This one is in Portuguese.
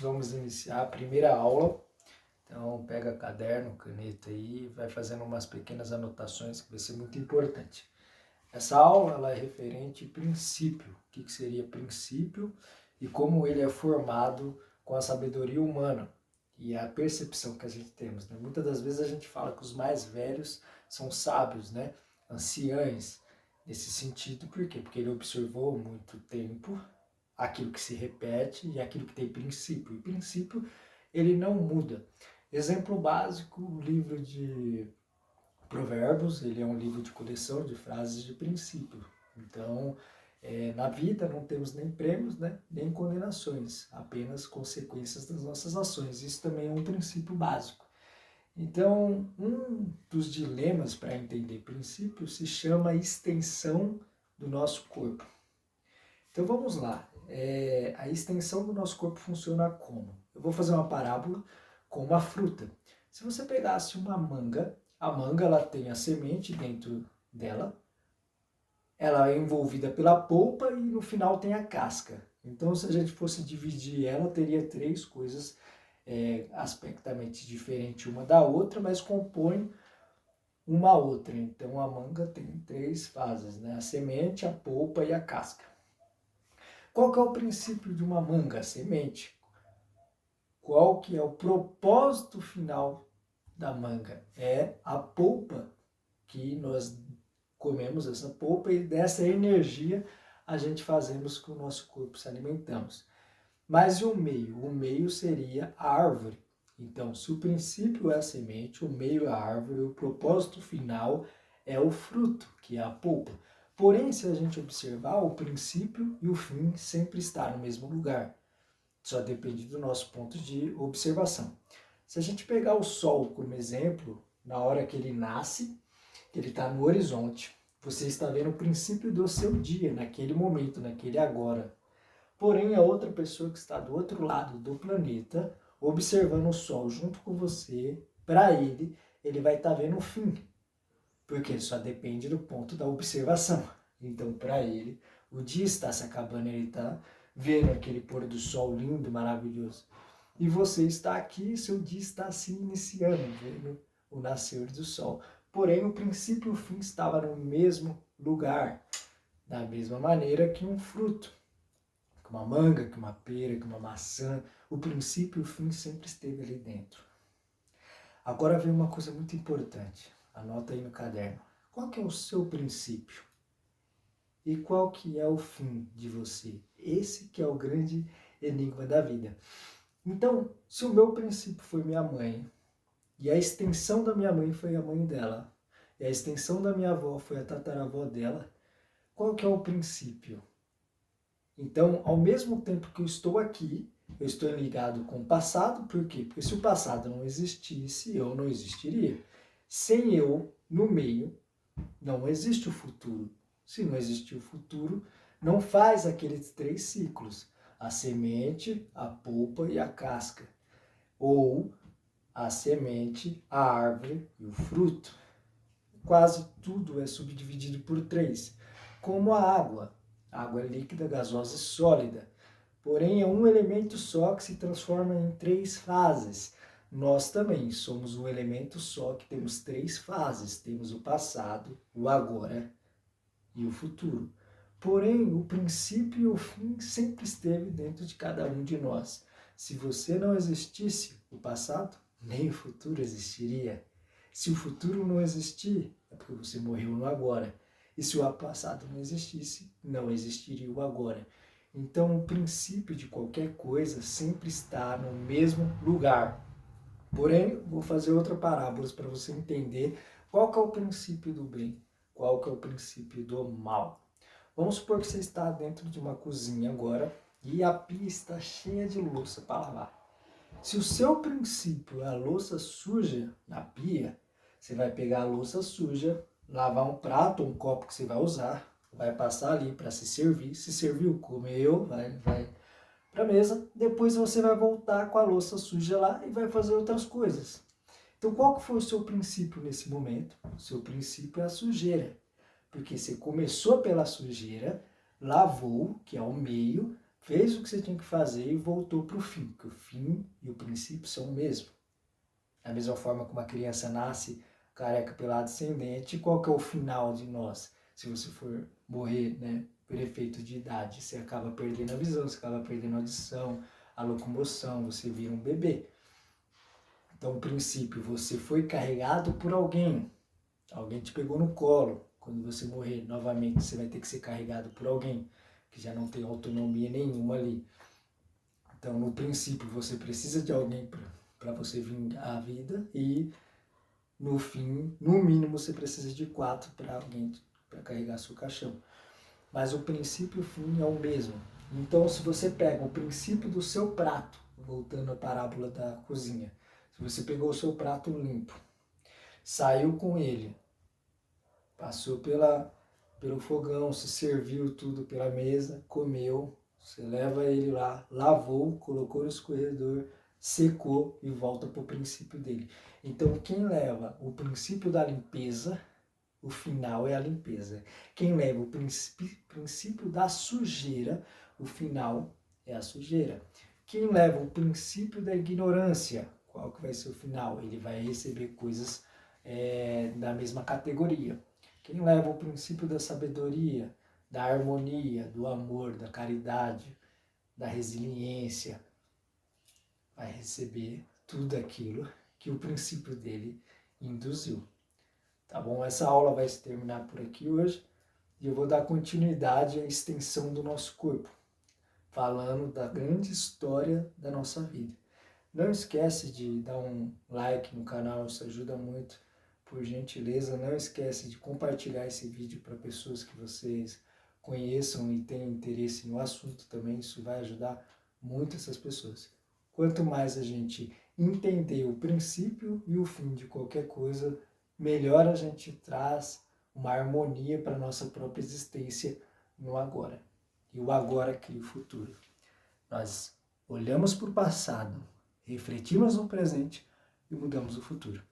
vamos iniciar a primeira aula. Então pega caderno, caneta aí e vai fazendo umas pequenas anotações que vai ser muito importante. Essa aula ela é referente a princípio. O que seria princípio e como ele é formado com a sabedoria humana e a percepção que a gente temos, né? Muitas das vezes a gente fala que os mais velhos são sábios, né? Anciães, nesse sentido. Por quê? Porque ele observou muito tempo aquilo que se repete e aquilo que tem princípio. E princípio, ele não muda. Exemplo básico, o livro de Provérbios, ele é um livro de coleção de frases de princípio. Então, na vida não temos nem prêmios, né, nem condenações, apenas consequências das nossas ações. Isso também é um princípio básico. Então, um dos dilemas para entender princípio se chama extensão do nosso corpo. Então vamos lá. A extensão do nosso corpo funciona como? Eu vou fazer uma parábola com uma fruta. Se você pegasse uma manga, a manga ela tem a semente dentro dela, ela é envolvida pela polpa e no final tem a casca. Então se a gente fosse dividir ela, teria três coisas aspectamente diferentes uma da outra, mas compõem uma outra. Então a manga tem três fases, né? A semente, a polpa e a casca. Qual que é o princípio de uma manga? A semente. Qual que é o propósito final da manga? É a polpa, que nós comemos essa polpa e dessa energia a gente fazemos com o nosso corpo, se alimentamos. Mas e o meio? O meio seria a árvore. Então, se o princípio é a semente, o meio é a árvore, o propósito final é o fruto, que é a polpa. Porém, se a gente observar, o princípio e o fim sempre estão no mesmo lugar. Só depende do nosso ponto de observação. Se a gente pegar o Sol como exemplo, na hora que ele nasce, que ele está no horizonte, você está vendo o princípio do seu dia, naquele momento, naquele agora. Porém, a outra pessoa que está do outro lado do planeta, observando o Sol junto com você, para ele vai estar vendo o fim. Porque só depende do ponto da observação. Então, para ele, o dia está se acabando, ele está vendo aquele pôr do sol lindo, maravilhoso. E você está aqui, seu dia está se iniciando, vendo o nascer do sol. Porém, o princípio e o fim estavam no mesmo lugar, da mesma maneira que um fruto, que uma manga, que uma pera, que uma maçã. O princípio e o fim sempre esteve ali dentro. Agora vem uma coisa muito importante. Anota aí no caderno. Qual que é o seu princípio? E qual que é o fim de você? Esse que é o grande enigma da vida. Então, se o meu princípio foi minha mãe, e a extensão da minha mãe foi a mãe dela, e a extensão da minha avó foi a tataravó dela, qual que é o princípio? Então, ao mesmo tempo que eu estou aqui, eu estou ligado com o passado, por quê? Porque se o passado não existisse, eu não existiria. Sem eu, no meio, não existe o futuro. Se não existe o futuro, não faz aqueles três ciclos. A semente, a polpa e a casca. Ou a semente, a árvore e o fruto. Quase tudo é subdividido por três. Como a água. Água líquida, gasosa e sólida. Porém, é um elemento só que se transforma em três fases. Nós também somos um elemento só que temos três fases. Temos o passado, o agora e o futuro. Porém, o princípio e o fim sempre esteve dentro de cada um de nós. Se você não existisse, o passado, nem o futuro existiria. Se o futuro não existir, é porque você morreu no agora. E se o passado não existisse, não existiria o agora. Então, o princípio de qualquer coisa sempre está no mesmo lugar. Porém, vou fazer outra parábola para você entender qual que é o princípio do bem, qual que é o princípio do mal. Vamos supor que você está dentro de uma cozinha agora e a pia está cheia de louça para lavar. Se o seu princípio é a louça suja na pia, você vai pegar a louça suja, lavar um prato ou um copo que você vai usar, vai passar ali para se servir. Se serviu, comeu, vai para a mesa. Depois você vai voltar com a louça suja lá e vai fazer outras coisas. Então, qual que foi o seu princípio nesse momento? O seu princípio é a sujeira. Porque você começou pela sujeira, lavou, que é o meio, fez o que você tinha que fazer e voltou para o fim, porque o fim e o princípio são o mesmo. Da mesma forma que uma criança nasce careca, pelado, sem dente, qual que é o final de nós? Se você for morrer, né, por efeito de idade, você acaba perdendo a visão, você acaba perdendo a audição, a locomoção, você vira um bebê. Então, o princípio, você foi carregado por alguém te pegou no colo. Quando você morrer, novamente, você vai ter que ser carregado por alguém que já não tem autonomia nenhuma ali. Então, no princípio, você precisa de alguém para você vir à vida e, no fim, no mínimo, você precisa de 4 para alguém para carregar seu caixão. Mas o princípio e o fim é o mesmo. Então, se você pega o princípio do seu prato, voltando à parábola da cozinha, se você pegou o seu prato limpo, saiu com ele, passou pelo fogão, se serviu tudo pela mesa, comeu, você leva ele lá, lavou, colocou no escorredor, secou e volta para o princípio dele. Então, quem leva o princípio da limpeza, o final é a limpeza. Quem leva o princípio da sujeira, o final é a sujeira. Quem leva o princípio da ignorância, qual que vai ser o final? Ele vai receber coisas da mesma categoria. Quem leva o princípio da sabedoria, da harmonia, do amor, da caridade, da resiliência, vai receber tudo aquilo que o princípio dele induziu. Tá bom? Essa aula vai se terminar por aqui hoje e eu vou dar continuidade à extensão do nosso corpo, falando da grande história da nossa vida. Não esquece de dar um like no canal, isso ajuda muito. Por gentileza, não esquece de compartilhar esse vídeo para pessoas que vocês conheçam e tenham interesse no assunto também. Isso vai ajudar muito essas pessoas. Quanto mais a gente entender o princípio e o fim de qualquer coisa, melhor a gente traz uma harmonia para a nossa própria existência no agora. E o agora cria o futuro. Nós olhamos para o passado, refletimos no presente e mudamos o futuro.